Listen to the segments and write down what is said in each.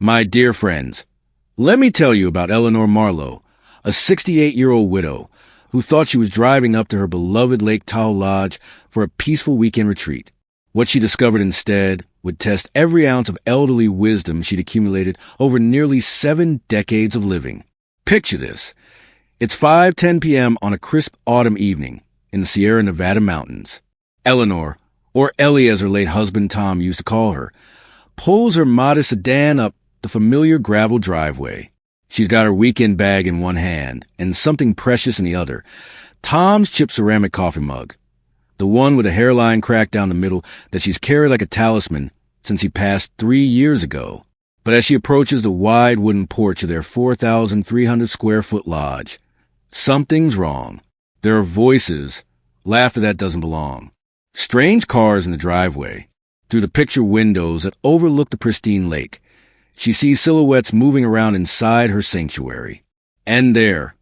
My dear friends, let me tell you about Eleanor Marlowe, a 68-year-old widow who thought she was driving up to her beloved Lake Tahoe Lodge for a peaceful weekend retreat. What she discovered instead would test every ounce of elderly wisdom she'd accumulated over nearly 7 decades of living. Picture this. It's 5:10 p.m. on a crisp autumn evening in the Sierra Nevada mountains. Eleanor, or Ellie as her late husband Tom used to call her, pulls her modest sedan up the familiar gravel driveway. She's got her weekend bag in one hand and something precious in the other, Tom's chipped ceramic coffee mug, the one with a hairline cracked down the middle that she's carried like a talisman since he passed 3 years ago. But as she approaches the wide wooden porch of their 4,300-square-foot lodge, something's wrong. There are voices, laughter that doesn't belong, strange cars in the driveway. Through the picture windows that overlook the pristine lake, she sees silhouettes moving around inside her sanctuary. And there,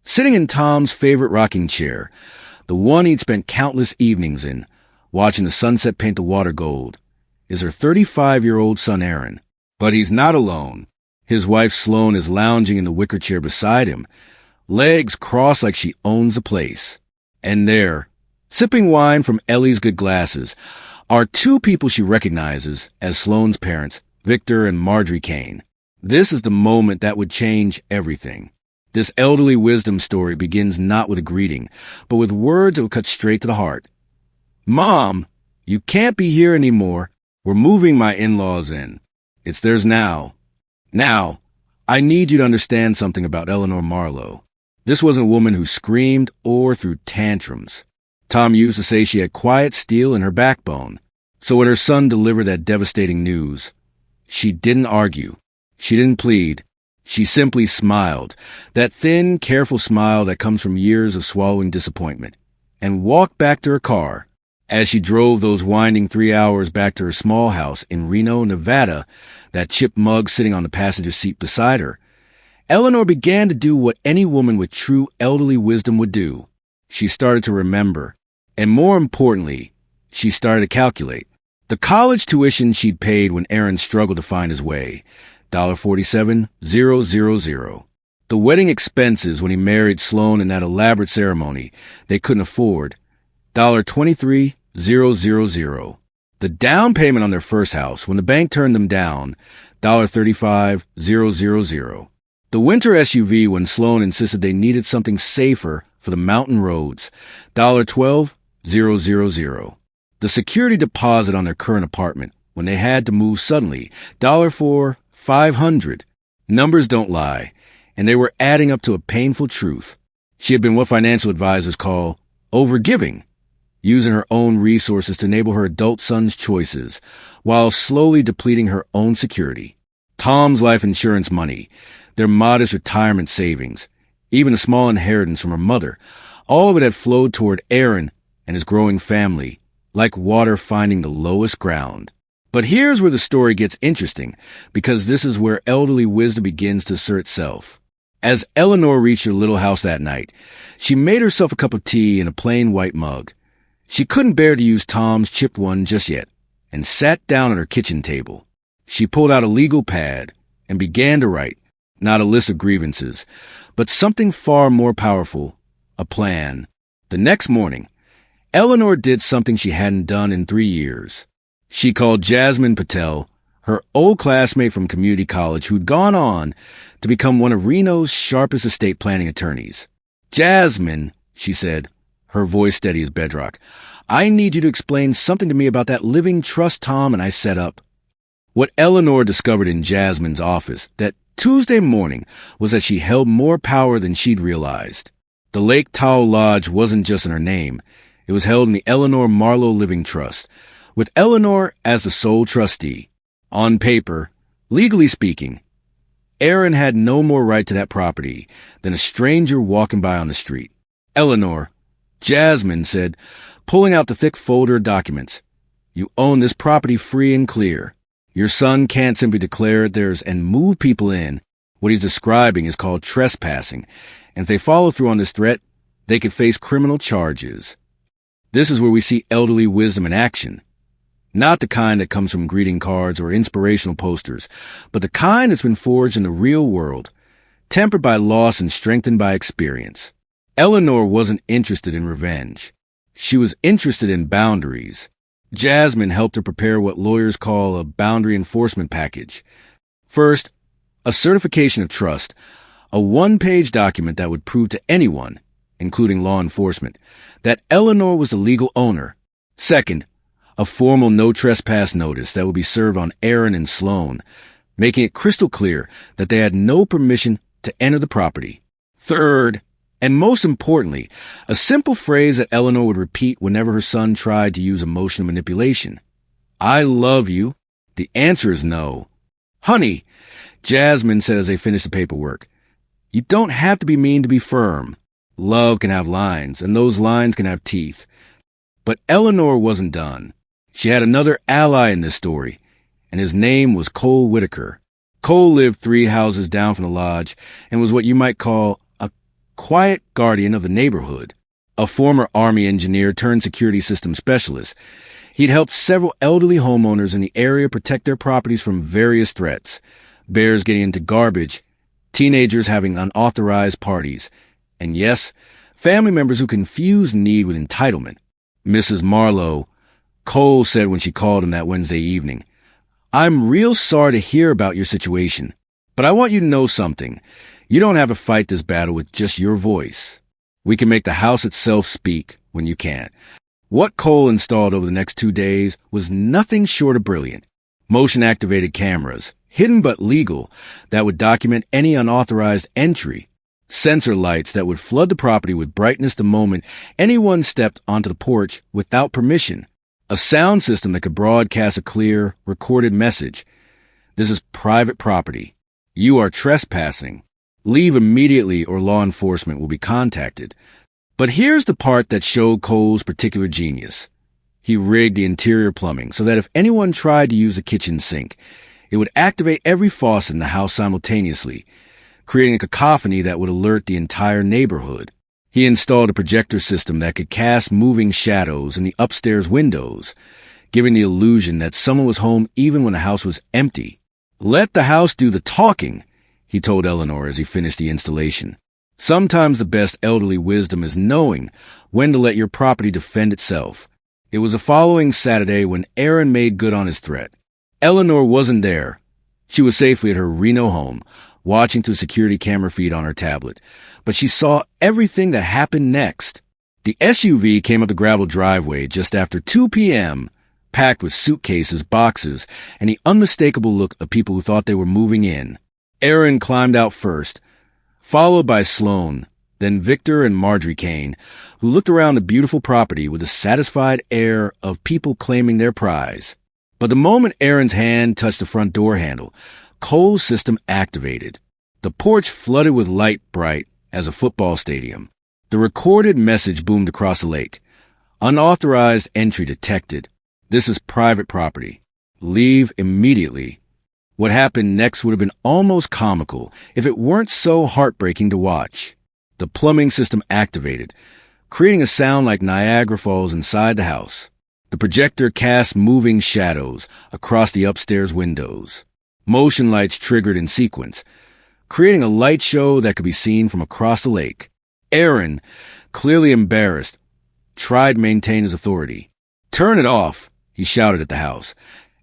sitting in Tom's favorite rocking chair, the one he'd spent countless evenings in, watching the sunset paint the water gold, is her 35-year-old son Aaron. But he's not alone. His wife Sloane is lounging in the wicker chair beside him, legs crossed like she owns the place. And there, sipping wine from Ellie's good glasses, are 2 people she recognizes as Sloane's parents, Victor and Marjorie Kane. This is the moment that would change everything. This elderly wisdom story begins not with a greeting, but with words that would cut straight to the heart. "Mom, you can't be here anymore. We're moving my in-laws in. It's theirs now. Now, I need you to understand something about Eleanor Marlowe. This wasn't a woman who screamed or threw tantrums. Tom used to say she had quiet steel in her backbone. So when her son delivered that devastating news, she didn't argue. She didn't plead. She simply smiled, that thin, careful smile that comes from years of swallowing disappointment, and walked back to her car. As she drove those winding 3 hours back to her small house in Reno, Nevada, that chipped mug sitting on the passenger seat beside her, Eleanor began to do what any woman with true elderly wisdom would do. She started to remember, and more importantly, she started to calculate. The college tuition she'd paid when Aaron struggled to find his way, $47,000. The wedding expenses when he married Sloane in that elaborate ceremony they couldn't afford, $23,000. The down payment on their first house when the bank turned them down, $35,000. The winter SUV when Sloane insisted they needed something safer for the mountain roads, $12,000. The security deposit on their current apartment when they had to move suddenly, $4,500. Numbers don't lie, and they were adding up to a painful truth. She had been what financial advisors call overgiving, using her own resources to enable her adult son's choices, while slowly depleting her own security. Tom's life insurance money, their modest retirement savings, even a small inheritance from her mother, all of it had flowed toward Aaron and his growing family, like water finding the lowest ground. But here's where the story gets interesting, because this is where elderly wisdom begins to assert itself. As Eleanor reached her little house that night, she made herself a cup of tea in a plain white mug. She couldn't bear to use Tom's chipped one just yet, and sat down at her kitchen table. She pulled out a legal pad and began to write, not a list of grievances, but something far more powerful, a plan. The next morning, Eleanor did something she hadn't done in 3 years. She called Jasmine Patel, her old classmate from community college who'd gone on to become one of Reno's sharpest estate planning attorneys. "Jasmine," she said, her voice steady as bedrock, "I need you to explain something to me about that living trust Tom and I set up." What Eleanor discovered in Jasmine's office that Tuesday morning was that she held more power than she'd realized. The Lake Tahoe Lodge wasn't just in her name. It was held in the Eleanor Marlowe Living Trust, with Eleanor as the sole trustee. On paper, legally speaking, Aaron had no more right to that property than a stranger walking by on the street. "Eleanor," Jasmine said, pulling out the thick folder of documents, "you own this property free and clear. Your son can't simply declare it theirs and move people in. What he's describing is called trespassing, and if they follow through on this threat, they could face criminal charges." This is where we see elderly wisdom in action. Not the kind that comes from greeting cards or inspirational posters, but the kind that's been forged in the real world, tempered by loss and strengthened by experience. Eleanor wasn't interested in revenge. She was interested in boundaries. Jasmine helped her prepare what lawyers call a boundary enforcement package. First, a certification of trust, a one-page document that would prove to anyone, including law enforcement, that Eleanor was the legal owner. Second, a formal no trespass notice that would be served on Aaron and Sloan, making it crystal clear that they had no permission to enter the property. Third, and most importantly, a simple phrase that Eleanor would repeat whenever her son tried to use emotional manipulation. I love you. The answer is no. Honey, Jasmine said as they finished the paperwork, you don't have to be mean to be firm. Love can have lines, and those lines can have teeth. But Eleanor wasn't done. She had another ally in this story, and his name was Cole Whitaker. Cole lived 3 houses down from the lodge and was what you might call a quiet guardian of the neighborhood. A former Army engineer turned security system specialist, he'd helped several elderly homeowners in the area protect their properties from various threats: bears getting into garbage, teenagers having unauthorized parties, and yes, family members who confused need with entitlement. Mrs. Marlowe, Cole said when she called him that Wednesday evening, I'm real sorry to hear about your situation, but I want you to know something. You don't have to fight this battle with just your voice. We can make the house itself speak when you can't. What Cole installed over the next 2 days was nothing short of brilliant. Motion-activated cameras, hidden but legal, that would document any unauthorized entry. Sensor lights that would flood the property with brightness the moment anyone stepped onto the porch without permission. A sound system that could broadcast a clear, recorded message. This is private property. You are trespassing. Leave immediately or law enforcement will be contacted. But here's the part that showed Cole's particular genius. He rigged the interior plumbing so that if anyone tried to use the kitchen sink, it would activate every faucet in the house simultaneously, creating a cacophony that would alert the entire neighborhood. He installed a projector system that could cast moving shadows in the upstairs windows, giving the illusion that someone was home even when the house was empty. Let the house do the talking, he told Eleanor as he finished the installation. Sometimes the best elderly wisdom is knowing when to let your property defend itself. It was the following Saturday when Aaron made good on his threat. Eleanor wasn't there. She was safely at her Reno home, watching through security camera feed on her tablet. But she saw everything that happened next. The SUV came up the gravel driveway just after 2 p.m., packed with suitcases, boxes, and the unmistakable look of people who thought they were moving in. Aaron climbed out first, followed by Sloan, then Victor and Marjorie Kane, who looked around the beautiful property with a satisfied air of people claiming their prize. But the moment Aaron's hand touched the front door handle, Cole's system activated. The porch flooded with light bright as a football stadium. The recorded message boomed across the lake. Unauthorized entry detected. This is private property. Leave immediately. What happened next would have been almost comical if it weren't so heartbreaking to watch. The plumbing system activated, creating a sound like Niagara Falls inside the house. The projector cast moving shadows across the upstairs windows. Motion lights triggered in sequence, creating a light show that could be seen from across the lake. Aaron, clearly embarrassed, tried to maintain his authority. Turn it off, he shouted at the house,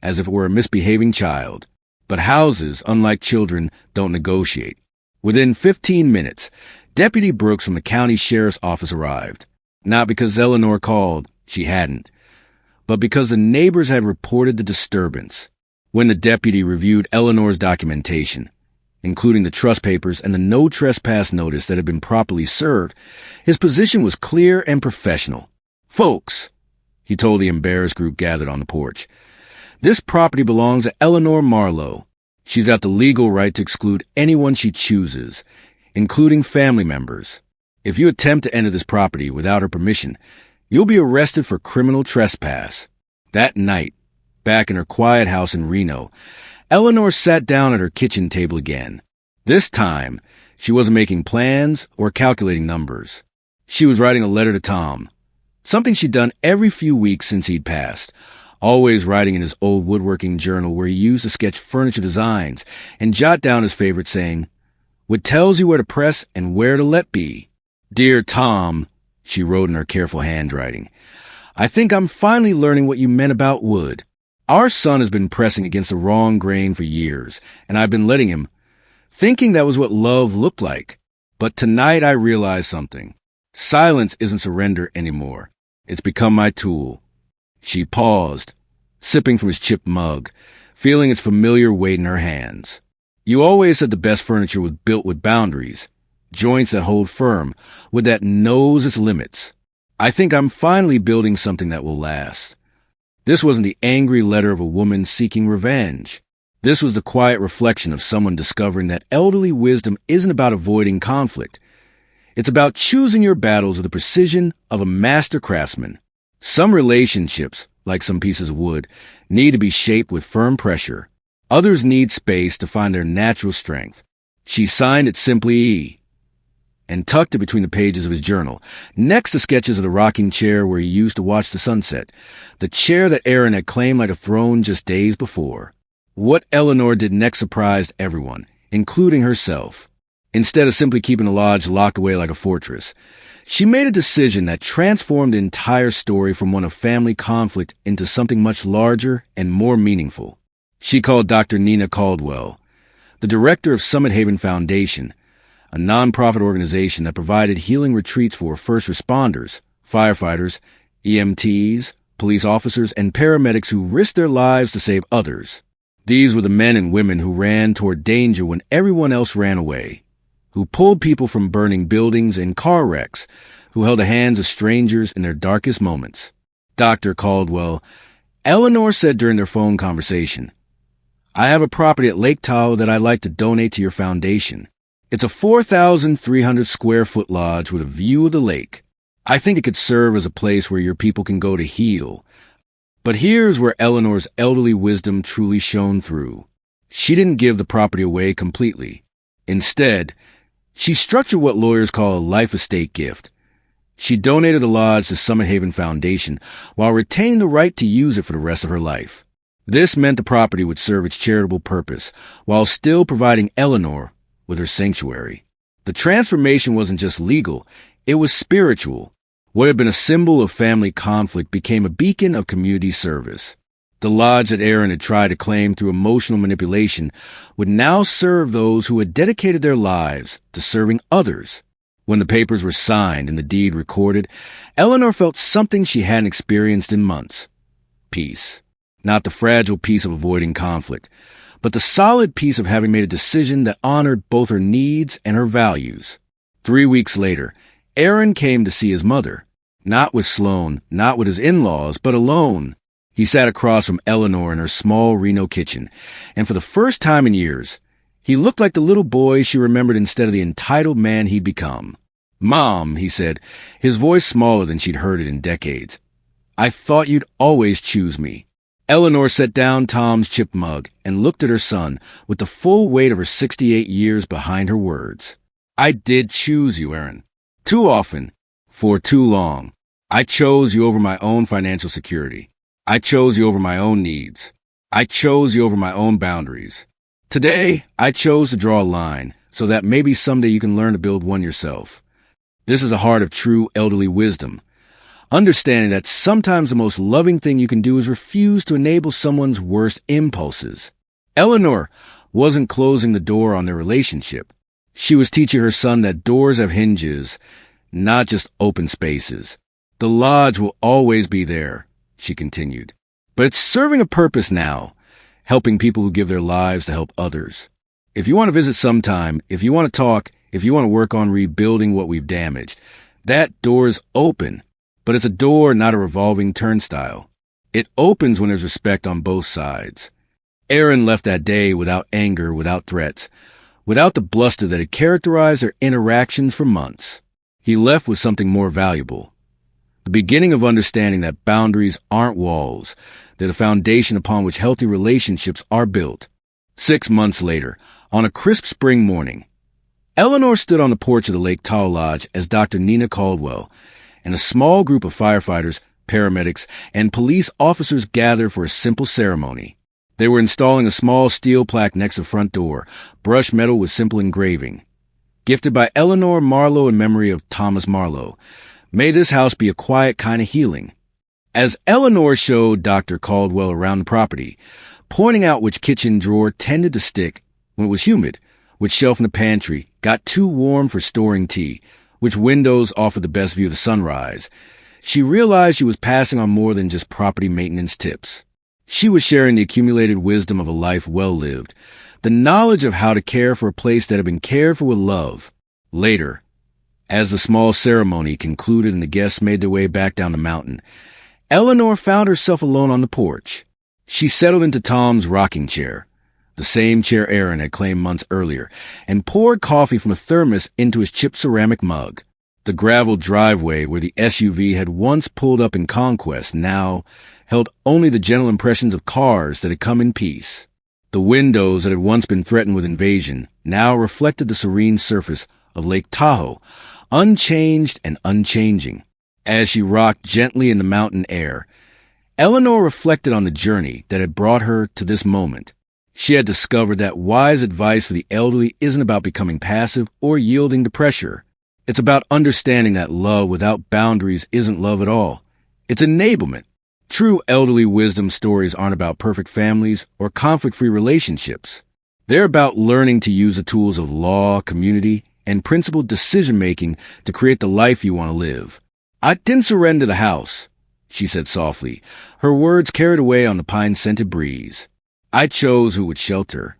as if it were a misbehaving child. But houses, unlike children, don't negotiate. Within 15 minutes, Deputy Brooks from the county sheriff's office arrived. Not because Eleanor called, she hadn't, but because the neighbors had reported the disturbance. When the deputy reviewed Eleanor's documentation, including the trust papers and the no trespass notice that had been properly served, his position was clear and professional. Folks, he told the embarrassed group gathered on the porch, this property belongs to Eleanor Marlowe. She's got the legal right to exclude anyone she chooses, including family members. If you attempt to enter this property without her permission, you'll be arrested for criminal trespass. That night, back in her quiet house in Reno, Eleanor sat down at her kitchen table again. This time, she wasn't making plans or calculating numbers. She was writing a letter to Tom, something she'd done every few weeks since he'd passed, always writing in his old woodworking journal where he used to sketch furniture designs and jot down his favorite saying, "What tells you where to press and where to let be." "Dear Tom," she wrote in her careful handwriting, "I think I'm finally learning what you meant about wood. Our son has been pressing against the wrong grain for years, and I've been letting him, thinking that was what love looked like. But tonight I realized something. Silence isn't surrender anymore. It's become my tool." She paused, sipping from his chipped mug, feeling its familiar weight in her hands. "You always said the best furniture was built with boundaries, joints that hold firm, wood that knows its limits. I think I'm finally building something that will last." This wasn't the angry letter of a woman seeking revenge. This was the quiet reflection of someone discovering that elderly wisdom isn't about avoiding conflict. It's about choosing your battles with the precision of a master craftsman. Some relationships, like some pieces of wood, need to be shaped with firm pressure. Others need space to find their natural strength. She signed it simply E, and tucked it between the pages of his journal, next to sketches of the rocking chair where he used to watch the sunset, the chair that Aaron had claimed like a throne just days before. What Eleanor did next surprised everyone, including herself. Instead of simply keeping the lodge locked away like a fortress, she made a decision that transformed the entire story from one of family conflict into something much larger and more meaningful. She called Dr. Nina Caldwell, the director of Summit Haven Foundation, a nonprofit organization that provided healing retreats for first responders, firefighters, EMTs, police officers, and paramedics who risked their lives to save others. These were the men and women who ran toward danger when everyone else ran away, who pulled people from burning buildings and car wrecks, who held the hands of strangers in their darkest moments. Dr. Caldwell, Eleanor said during their phone conversation, "I have a property at Lake Tahoe that I'd like to donate to your foundation. It's a 4,300 square foot lodge with a view of the lake. I think it could serve as a place where your people can go to heal." But here's where Eleanor's elderly wisdom truly shone through. She didn't give the property away completely. Instead, she structured what lawyers call a life estate gift. She donated the lodge to Summit Haven Foundation while retaining the right to use it for the rest of her life. This meant the property would serve its charitable purpose while still providing Eleanor with her sanctuary. The transformation wasn't just legal, it was spiritual. What had been a symbol of family conflict became a beacon of community service. The lodge that Aaron had tried to claim through emotional manipulation would now serve those who had dedicated their lives to serving others. When the papers were signed and the deed recorded, Eleanor felt something she hadn't experienced in months. Peace. Not the fragile peace of avoiding conflict, but the solid peace of having made a decision that honored both her needs and her values. 3 weeks later, Aaron came to see his mother. Not with Sloan, not with his in-laws, but alone. He sat across from Eleanor in her small Reno kitchen, and for the first time in years, he looked like the little boy she remembered instead of the entitled man he'd become. "Mom," he said, his voice smaller than she'd heard it in decades, "I thought you'd always choose me." Eleanor set down Tom's chipped mug and looked at her son with the full weight of her 68 years behind her words. "I did choose you, Aaron. Too often, for too long. I chose you over my own financial security. I chose you over my own needs. I chose you over my own boundaries. Today, I chose to draw a line so that maybe someday you can learn to build one yourself." This is a heart of true elderly wisdom. Understanding that sometimes the most loving thing you can do is refuse to enable someone's worst impulses. Eleanor wasn't closing the door on their relationship. She was teaching her son that doors have hinges, not just open spaces. "The lodge will always be there," she continued, "but it's serving a purpose now, helping people who give their lives to help others. If you want to visit sometime, if you want to talk, if you want to work on rebuilding what we've damaged, that door's open. But it's a door, not a revolving turnstile. It opens when there's respect on both sides." Aaron left that day without anger, without threats, without the bluster that had characterized their interactions for months. He left with something more valuable. The beginning of understanding that boundaries aren't walls. They're the foundation upon which healthy relationships are built. 6 months later, on a crisp spring morning, Eleanor stood on the porch of the Lake Tahoe Lodge as Dr. Nina Caldwell and a small group of firefighters paramedics, and police officers gathered for a simple ceremony. They were installing a small steel plaque next to the front door, brushed metal with simple engraving. Gifted by Eleanor Marlowe in memory of Thomas Marlowe. May this house be a quiet kind of healing. As Eleanor showed Dr. Caldwell around the property, pointing out which kitchen drawer tended to stick when it was humid, which shelf in the pantry got too warm for storing tea, which windows offered the best view of the sunrise, she realized she was passing on more than just property maintenance tips. She was sharing the accumulated wisdom of a life well lived, the knowledge of how to care for a place that had been cared for with love. Later, as the small ceremony concluded and the guests made their way back down the mountain, Eleanor found herself alone on the porch. She settled into Tom's rocking chair, the same chair Aaron had claimed months earlier, and poured coffee from a thermos into his chipped ceramic mug. The graveled driveway where the SUV had once pulled up in conquest now held only the gentle impressions of cars that had come in peace. The windows that had once been threatened with invasion now reflected the serene surface of Lake Tahoe, unchanged and unchanging. As she rocked gently in the mountain air, Eleanor reflected on the journey that had brought her to this moment. She had discovered that wise advice for the elderly isn't about becoming passive or yielding to pressure. It's about understanding that love without boundaries isn't love at all. It's enablement. True elderly wisdom stories aren't about perfect families or conflict-free relationships. They're about learning to use the tools of law, community, and principled decision-making to create the life you want to live. "I didn't surrender the house," she said softly, her words carried away on the pine-scented breeze. "I chose who would shelter."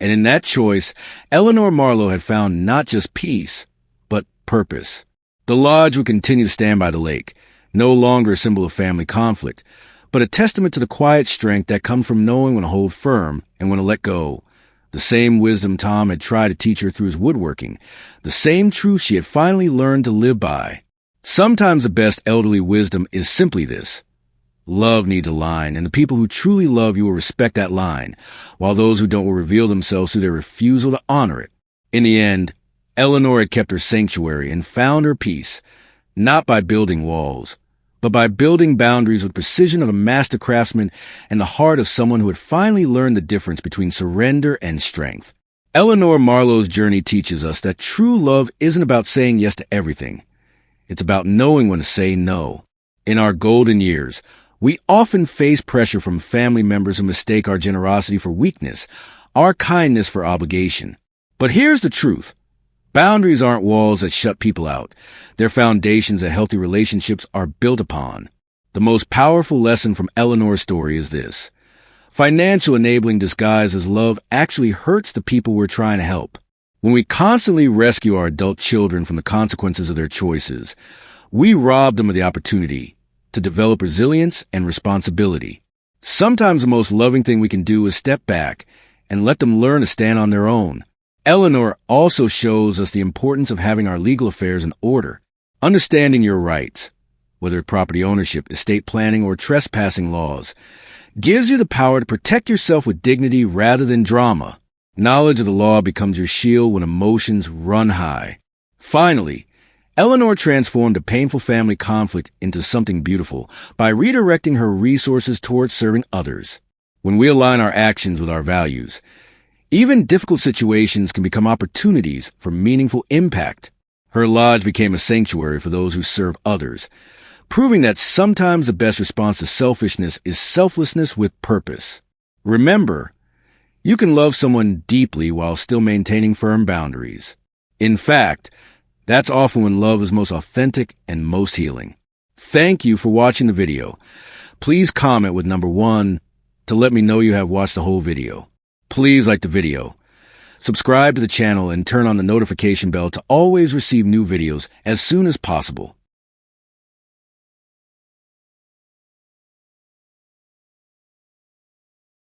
And in that choice, Eleanor Marlowe had found not just peace, but purpose. The lodge would continue to stand by the lake, no longer a symbol of family conflict, but a testament to the quiet strength that comes from knowing when to hold firm and when to let go. The same wisdom Tom had tried to teach her through his woodworking, the same truth she had finally learned to live by. Sometimes the best elderly wisdom is simply this. Love needs a line, and the people who truly love you will respect that line, while those who don't will reveal themselves through their refusal to honor it. In the end, Eleanor had kept her sanctuary and found her peace, not by building walls, but by building boundaries with precision of a master craftsman and the heart of someone who had finally learned the difference between surrender and strength. Eleanor Marlowe's journey teaches us that true love isn't about saying yes to everything. It's about knowing when to say no. In our golden years, we often face pressure from family members who mistake our generosity for weakness, our kindness for obligation. But here's the truth. Boundaries aren't walls that shut people out. They're foundations that healthy relationships are built upon. The most powerful lesson from Eleanor's story is this. Financial enabling disguised as love actually hurts the people we're trying to help. When we constantly rescue our adult children from the consequences of their choices, we rob them of the opportunity to develop resilience and responsibility. Sometimes the most loving thing we can do is step back and let them learn to stand on their own. Eleanor also shows us the importance of having our legal affairs in order. Understanding your rights, whether property ownership, estate planning, or trespassing laws, gives you the power to protect yourself with dignity rather than drama. Knowledge of the law becomes your shield when emotions run high. Finally, Eleanor transformed a painful family conflict into something beautiful by redirecting her resources towards serving others. When we align our actions with our values, even difficult situations can become opportunities for meaningful impact. Her lodge became a sanctuary for those who serve others, proving that sometimes the best response to selfishness is selflessness with purpose. Remember, you can love someone deeply while still maintaining firm boundaries. In fact, that's often when love is most authentic and most healing. Thank you for watching the video. Please comment with number 1 to let me know you have watched the whole video. Please like the video, subscribe to the channel, and turn on the notification bell to always receive new videos as soon as possible.